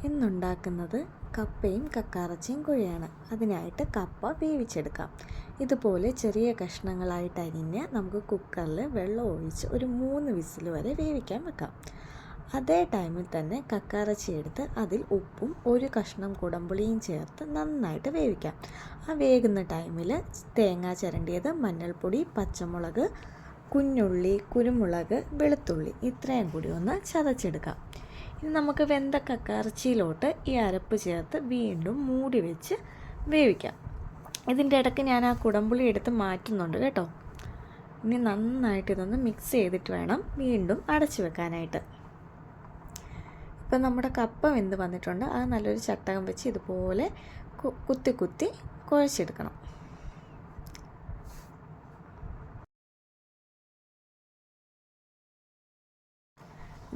ഇന്നുണ്ടാക്കുന്നത് കപ്പയും കക്കാറച്ചിയും കുഴയാണ്. അതിനായിട്ട് കപ്പ വേവിച്ചെടുക്കാം. ഇതുപോലെ ചെറിയ കഷ്ണങ്ങളായിട്ട് അരിഞ്ഞ് നമുക്ക് കുക്കറിൽ വെള്ളം ഒഴിച്ച് ഒരു 3 വിസിൽ വരെ വേവിക്കാൻ വെക്കാം. അതേ ടൈമിൽ തന്നെ കക്കാറച്ചി എടുത്ത് അതിൽ ഉപ്പും ഒരു കഷ്ണം കുടംപുളിയും ചേർത്ത് നന്നായിട്ട് വേവിക്കാം. ആ വേകുന്ന ടൈമിൽ തേങ്ങ ചിരണ്ടിയത്, മഞ്ഞൾപ്പൊടി, പച്ചമുളക്, കുഞ്ഞുള്ളി, കുരുമുളക്, വെളുത്തുള്ളി ഇത്രയും കൂടി ഒന്ന് ചതച്ചെടുക്കാം. ഇനി നമുക്ക് വെന്ത കക്കാറച്ചിയിലോട്ട് ഈ അരപ്പ് ചേർത്ത് വീണ്ടും മൂടി വെച്ച് വേവിക്കാം. ഇതിൻ്റെ ഇടയ്ക്ക് ഞാൻ ആ കുടംപുളി എടുത്ത് മാറ്റുന്നുണ്ട് കേട്ടോ. ഇനി നന്നായിട്ട് ഇതൊന്ന് മിക്സ് ചെയ്തിട്ട് വേണം വീണ്ടും അടച്ചു വെക്കാനായിട്ട്. ഇപ്പം നമ്മുടെ കപ്പ വെന്ത് വന്നിട്ടുണ്ട്. അത് നല്ലൊരു ചട്ടകം വെച്ച് ഇതുപോലെ കുത്തി കുത്തി കുഴച്ചെടുക്കണം.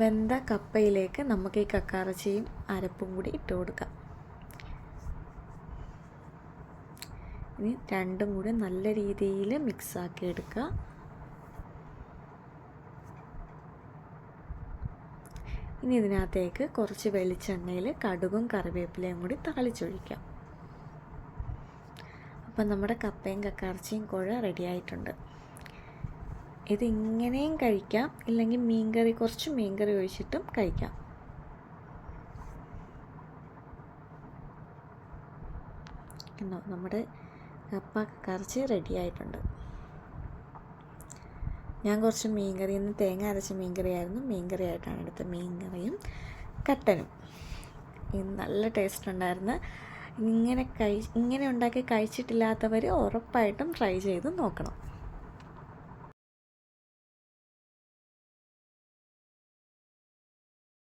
വെന്ത കപ്പയിലേക്ക് നമുക്ക് ഈ കക്കാറച്ചിയും അരപ്പും കൂടി ഇട്ട് കൊടുക്കാം. ഇനി രണ്ടും കൂടി നല്ല രീതിയിൽ മിക്സാക്കി എടുക്കുക. ഇനി ഇതിനകത്തേക്ക് കുറച്ച് വെളിച്ചെണ്ണയിൽ കടുകും കറിവേപ്പിലയും കൂടി താളിച്ചൊഴിക്കാം. അപ്പം നമ്മുടെ കപ്പയും കക്കാറച്ചിയും കുഴ റെഡി ആയിട്ടുണ്ട്. ഇതിങ്ങനെയും കഴിക്കാം, ഇല്ലെങ്കിൽ മീൻകറി, കുറച്ച് മീൻകറി ഒഴിച്ചിട്ടും കഴിക്കാം. നമ്മുടെ കപ്പ കക്കാറച്ചി റെഡി ആയിട്ടുണ്ട്. ഞാൻ കുറച്ച് മീൻകറിയിൽ നിന്ന് തേങ്ങ അരച്ച മീൻകറിയായിരുന്നു, മീൻകറി ആയിട്ടാണ് എടുത്തത്. മീൻകറിയും കട്ടനും നല്ല ടേസ്റ്റ് ഉണ്ടായിരുന്നു. ഇങ്ങനെ ഉണ്ടാക്കി കഴിച്ചിട്ടില്ലാത്തവർ ഉറപ്പായിട്ടും ട്രൈ ചെയ്ത് നോക്കണം.